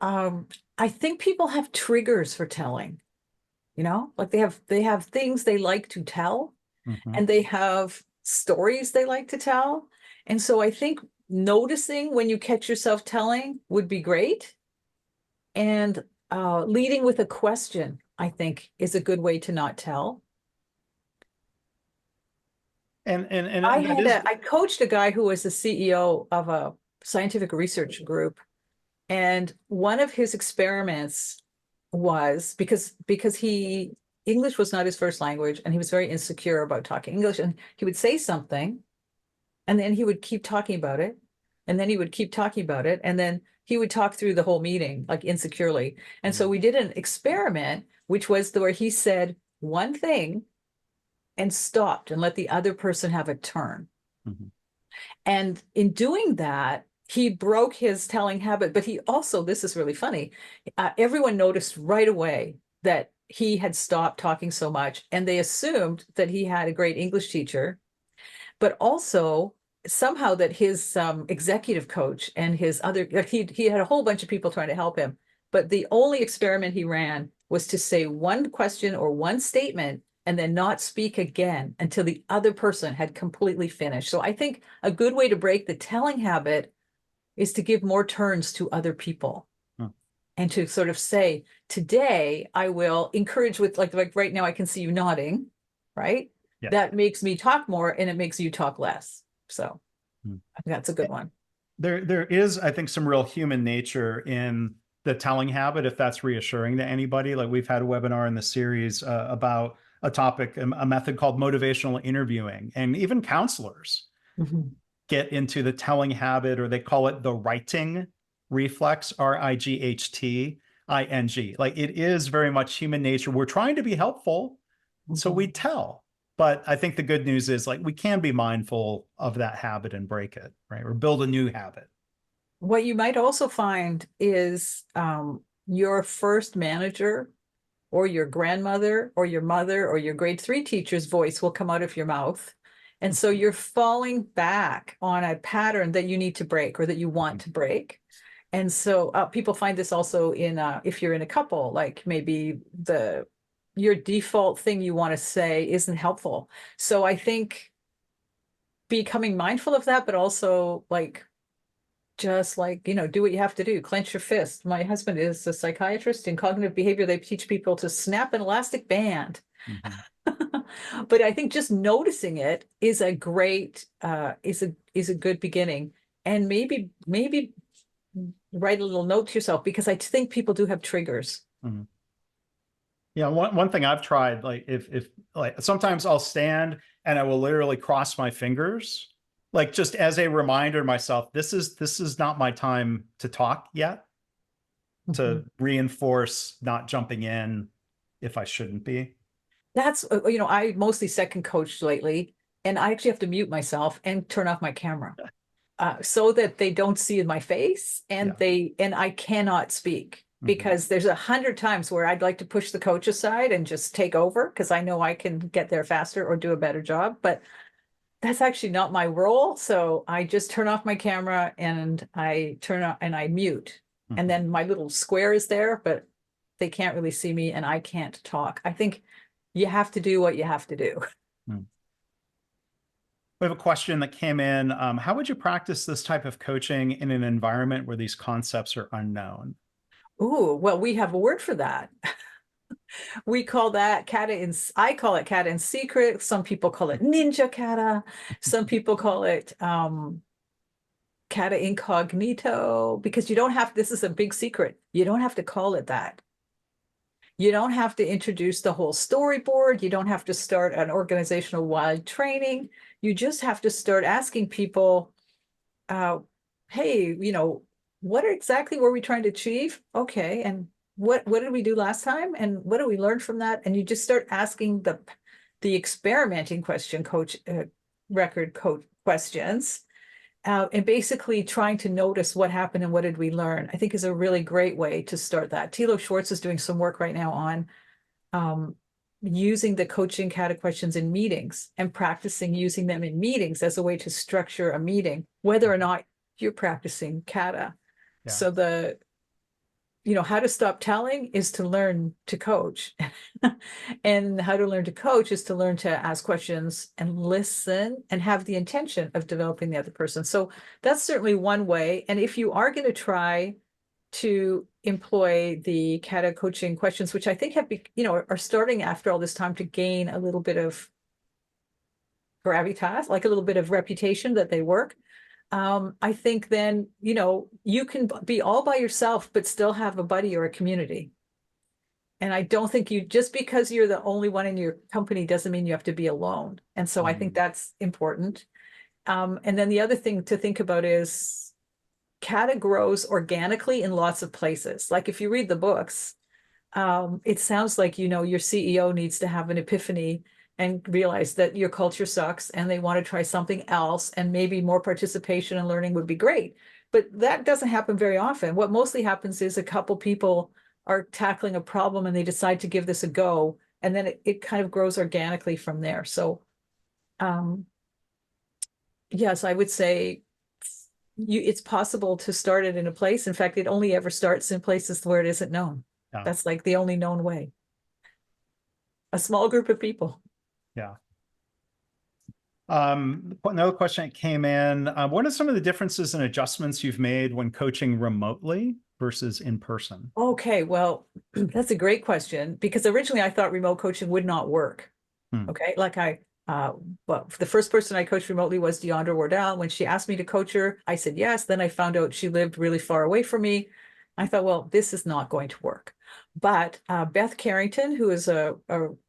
I think people have triggers for telling, you know, like they have things they like to tell, and they have stories they like to tell. And so I think noticing when you catch yourself telling would be great. And leading with a question, I think, is a good way to not tell. And that is, I coached a guy who was the CEO of a scientific research group. And one of his experiments was because English was not his first language, and he was very insecure about talking English. And he would say something, and then he would keep talking about it, and then he would keep talking about it, and then he would talk through the whole meeting, like insecurely. And so we did an experiment, which was where he said one thing and stopped and let the other person have a turn. mm-hmm. And in doing that, he broke his telling habit, but he also, this is really funny, everyone noticed right away that he had stopped talking so much, and they assumed that he had a great English teacher, but also somehow that his executive coach and his other, he had a whole bunch of people trying to help him, but the only experiment he ran was to say one question or one statement and then not speak again until the other person had completely finished. So I think a good way to break the telling habit is to give more turns to other people. And to sort of say, today I will encourage with like right now I can see you nodding, right? Yeah. That makes me talk more and it makes you talk less. So I think that's a good one. There is, I think, some real human nature in the telling habit, if that's reassuring to anybody. Like we've had a webinar in the series about a topic, a method called motivational interviewing, and even counselors get into the telling habit, or they call it the writing reflex, RIGHTING. Like it is very much human nature. We're trying to be helpful, so we tell. But I think the good news is like we can be mindful of that habit and break it, right? Or build a new habit. What you might also find is your first manager or your grandmother or your mother or your grade 3 teacher's voice will come out of your mouth. And so you're falling back on a pattern that you need to break or that you want to break. And so people find this also in if you're in a couple, like maybe your default thing you want to say isn't helpful. So I think becoming mindful of that, but also like just like, you know, do what you have to do, clench your fist. My husband is a psychiatrist in cognitive behavior. They teach people to snap an elastic band. But I think just noticing it is a great is a good beginning. And maybe write a little note to yourself, because I think people do have triggers. Yeah, one thing I've tried, like if like sometimes I'll stand and I will literally cross my fingers, like just as a reminder to myself, this is not my time to talk yet, to reinforce not jumping in if I shouldn't be. That's you know, I mostly second coached lately, and I actually have to mute myself and turn off my camera so that they don't see my face, and I cannot speak, because there's 100 times where I'd like to push the coach aside and just take over because I know I can get there faster or do a better job, but that's actually not my role. So I just turn off my camera and I turn on and I mute, and then my little square is there, but they can't really see me and I can't talk. I think you have to do what you have to do. We have a question that came in. How would you practice this type of coaching in an environment where these concepts are unknown? Ooh, well, we have a word for that. We call that I call it Kata in secret. Some people call it ninja Kata. Some people call it Kata incognito, because you don't have, this is a big secret. You don't have to call it that. You don't have to introduce the whole storyboard. You don't have to start an organizational wide training. You just have to start asking people, hey, you know, what exactly were we trying to achieve? Okay, and what did we do last time? And what did we learn from that? And you just start asking the experimenting question record coach questions, and basically trying to notice what happened and what did we learn, I think is a really great way to start that. Thilo Schwartz is doing some work right now on using the coaching Kata questions in meetings and practicing using them in meetings as a way to structure a meeting, whether or not you're practicing Kata. So how to stop telling is to learn to coach. And how to learn to coach is to learn to ask questions and listen and have the intention of developing the other person. So that's certainly one way. And if you are going to try to employ the Kata coaching questions, which I think are starting after all this time to gain a little bit of gravitas, like a little bit of reputation that they work. I think then, you can be all by yourself, but still have a buddy or a community. And I don't think just because you're the only one in your company doesn't mean you have to be alone. And so I think that's important. And then the other thing to think about is Kata grows organically in lots of places. Like if you read the books, it sounds like, your CEO needs to have an epiphany and realize that your culture sucks and they want to try something else, and maybe more participation and learning would be great. But that doesn't happen very often. What mostly happens is a couple people are tackling a problem and they decide to give this a go, and then it kind of grows organically from there. So yes, I would say it's possible to start it in a place. In fact, it only ever starts in places where it isn't known. Yeah. That's like the only known way. A small group of people. Yeah. Another question that came in, what are some of the differences and adjustments you've made when coaching remotely versus in person? Okay, well, that's a great question, because originally I thought remote coaching would not work. Okay, like well, the first person I coached remotely was Deandra Wardell. When she asked me to coach her, I said yes. Then I found out she lived really far away from me. I thought, well, this is not going to work. But Beth Carrington, who is a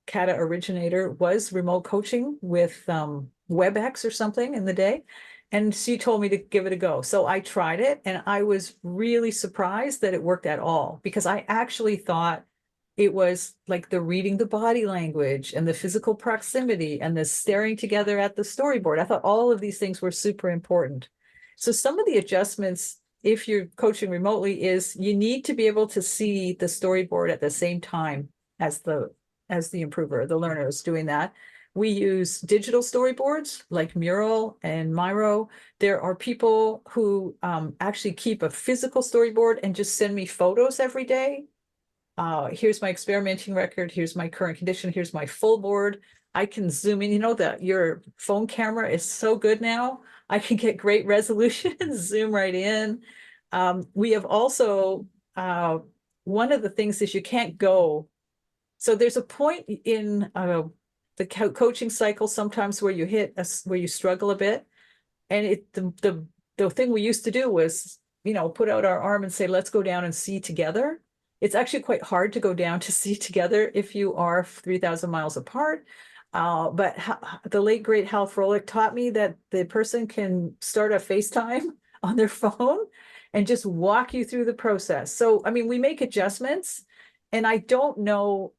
Kata originator, was remote coaching with WebEx or something in the day. And she told me to give it a go. So I tried it, and I was really surprised that it worked at all, because I actually thought it was like the reading the body language and the physical proximity and the staring together at the storyboard. I thought all of these things were super important. So some of the adjustments, if you're coaching remotely, is you need to be able to see the storyboard at the same time as the improver, the learner is doing that. We use digital storyboards like Mural and Miro. There are people who actually keep a physical storyboard and just send me photos every day. Here's my experimenting record. Here's my current condition. Here's my full board. I can zoom in. That your phone camera is so good now. I can get great resolution and zoom right in. We have also, one of the things is you can't go. So there's a point in the coaching cycle sometimes where where you struggle a bit. And the thing we used to do was, put out our arm and say, let's go down and see together. It's actually quite hard to go down to see together if you are 3,000 miles apart. But the late, great Hal Froelich taught me that the person can start a FaceTime on their phone and just walk you through the process. So, I mean, we make adjustments, and I don't know.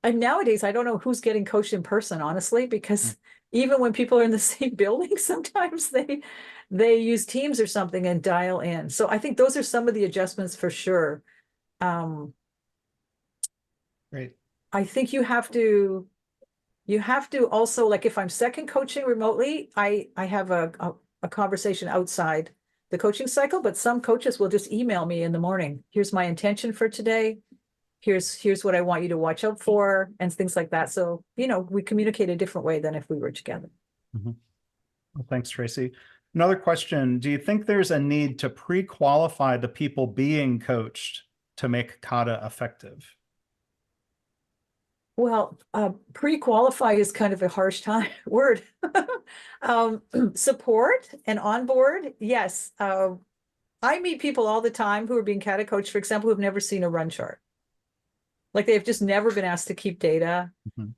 And nowadays, I don't know who's getting coached in person, honestly, because even when people are in the same building, sometimes they use Teams or something and dial in. So I think those are some of the adjustments for sure. Great. I think you have to also, like if I'm second coaching remotely, I have a conversation outside the coaching cycle, but some coaches will just email me in the morning. Here's my intention for today. Here's what I want you to watch out for, and things like that. So, we communicate a different way than if we were together. Well, thanks, Tracy. Another question, do you think there's a need to pre-qualify the people being coached to make Kata effective? Well, pre-qualify is kind of a harsh word. Support and onboard, yes. I meet people all the time who are being Kata coached, for example, who've never seen a run chart. Like they've just never been asked to keep data.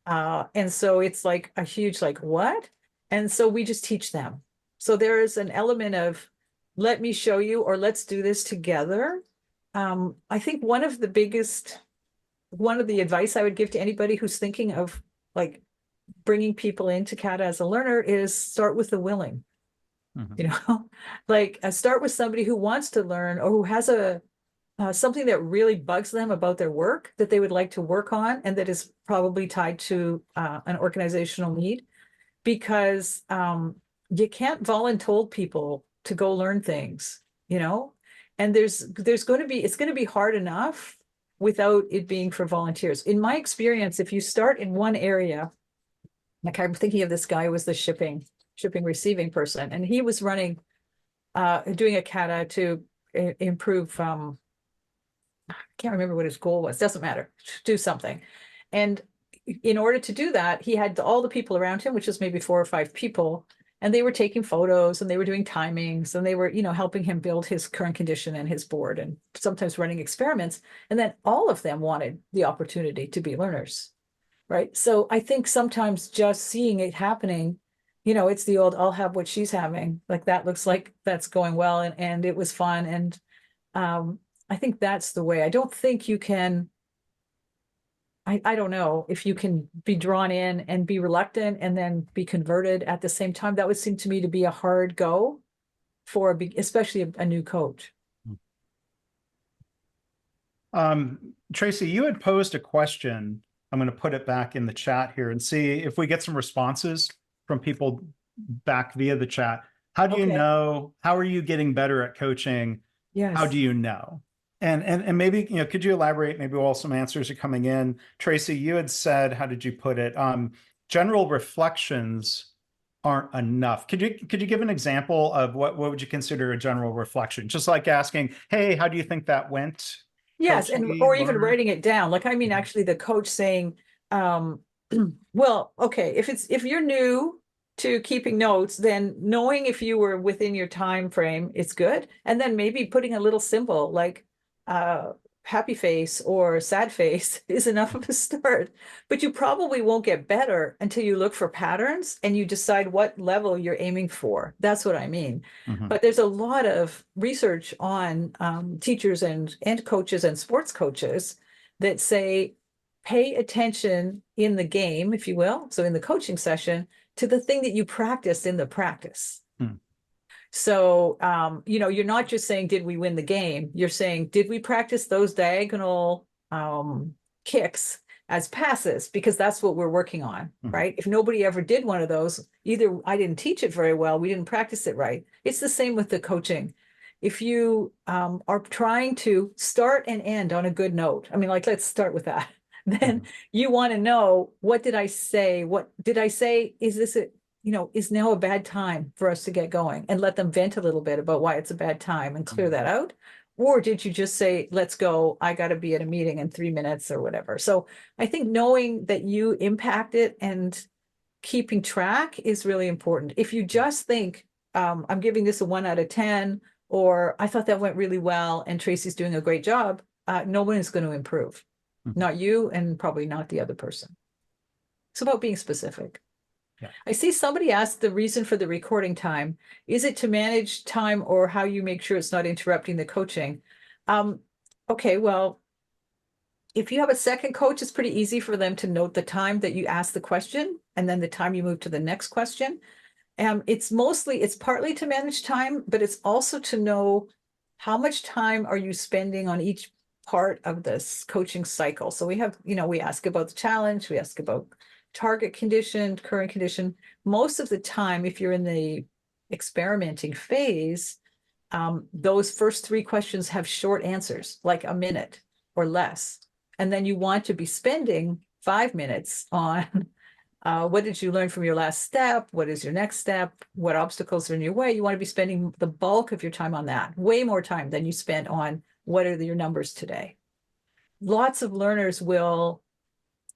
And so it's like a huge, like, what? And so we just teach them. So there is an element of, let me show you, or let's do this together. I think one of the advice I would give to anybody who's thinking of like bringing people into Kata as a learner is start with the willing. Like start with somebody who wants to learn, or who has something that really bugs them about their work that they would like to work on, and that is probably tied to an organizational need, because you can't voluntold people to go learn things, And it's going to be hard enough without it being for volunteers. In my experience, if you start in one area, like I'm thinking of this guy who was the shipping receiving person, and he was doing a kata to improve, I can't remember what his goal was, doesn't matter, do something. And in order to do that, he had all the people around him, which is maybe 4 or 5 people, and they were taking photos and they were doing timings and they were, helping him build his current condition and his board and sometimes running experiments. And then all of them wanted the opportunity to be learners, right? So I think sometimes just seeing it happening, it's the old, I'll have what she's having. Like that looks like that's going well, and it was fun. And I think that's the way. I don't think you can, I don't know if you can be drawn in and be reluctant and then be converted at the same time. That would seem to me to be a hard go for especially a new coach. Tracy, you had posed a question. I'm going to put it back in the chat here and see if we get some responses from people back via the chat. How do you know? How are you getting better at coaching? Yes. How do you know? And maybe, could you elaborate? Maybe while some answers are coming in, Tracy, you had said, how did you put it? General reflections aren't enough. Could you give an example of what would you consider a general reflection? Just like asking, hey, how do you think that went? Yes, or even writing it down. Like, I mean, actually the coach saying, well, okay, if you're new to keeping notes, then knowing if you were within your time frame, it's good. And then maybe putting a little symbol like happy face or sad face is enough of a start. But you probably won't get better until you look for patterns and you decide what level you're aiming for. That's what I mean. But there's a lot of research on teachers and coaches and sports coaches that say, pay attention in the game, if you will, so in the coaching session, to the thing that you practiced in the practice. So, you're not just saying, did we win the game? You're saying, did we practice those diagonal kicks as passes? Because that's what we're working on, right? If nobody ever did one of those, either I didn't teach it very well, we didn't practice it right. It's the same with the coaching. If you are trying to start and end on a good note, I mean, like, let's start with that. Then you want to know, what did I say? What did I say? Is this is now a bad time for us to get going, and let them vent a little bit about why it's a bad time and clear that out? Or did you just say, let's go, I got to be at a meeting in 3 minutes or whatever? So I think knowing that you impact it and keeping track is really important. If you just think, I'm giving this a 1 out of 10, or I thought that went really well and Tracy's doing a great job, no one is going to improve. Not you, and probably not the other person. It's about being specific. Yeah. I see somebody asked the reason for the recording time. Is it to manage time, or how you make sure it's not interrupting the coaching? Okay, well, if you have a second coach, it's pretty easy for them to note the time that you ask the question and then the time you move to the next question. It's partly to manage time, but it's also to know how much time are you spending on each part of this coaching cycle. So we have, we ask about the challenge, we ask about target condition, current condition. Most of the time, if you're in the experimenting phase, those first 3 questions have short answers, like a minute or less. And then you want to be spending 5 minutes on what did you learn from your last step? What is your next step? What obstacles are in your way? You want to be spending the bulk of your time on that, way more time than you spent on what are your numbers today. Lots of learners will,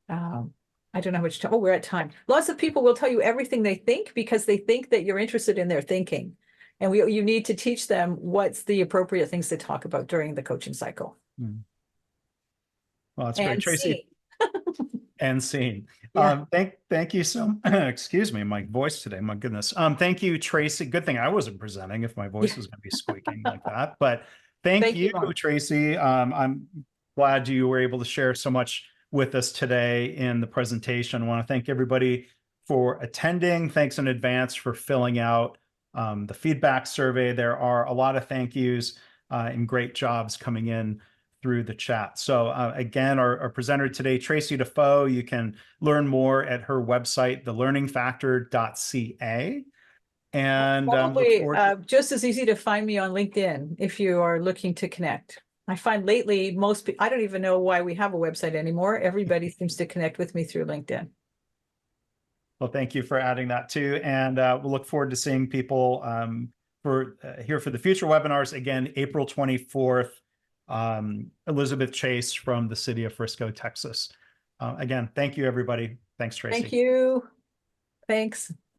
I don't know how much time, we're at time. Lots of people will tell you everything they think because they think that you're interested in their thinking. And you need to teach them what's the appropriate things to talk about during the coaching cycle. Well, that's great, Tracy. And scene. Yeah. Thank you so excuse me, my voice today, my goodness. Thank you, Tracy. Good thing I wasn't presenting if my voice was going to be squeaking like that. But thank you, Tracy. I'm glad you were able to share so much with us today in the presentation. I want to thank everybody for attending. Thanks in advance for filling out the feedback survey. There are a lot of thank yous and great jobs coming in through the chat. So again, our presenter today, Tracy DeFoe, you can learn more at her website, thelearningfactor.ca. and look Probably forward. just as easy to find me on LinkedIn if you are looking to connect. I find lately I don't even know why we have a website anymore. Everybody seems to connect with me through LinkedIn. Well, thank you for adding that too. And we'll look forward to seeing people here for the future webinars. Again, April 24th, Elizabeth Chase from the city of Frisco, Texas. Again, thank you, everybody. Thanks, Tracy. Thank you. Thanks.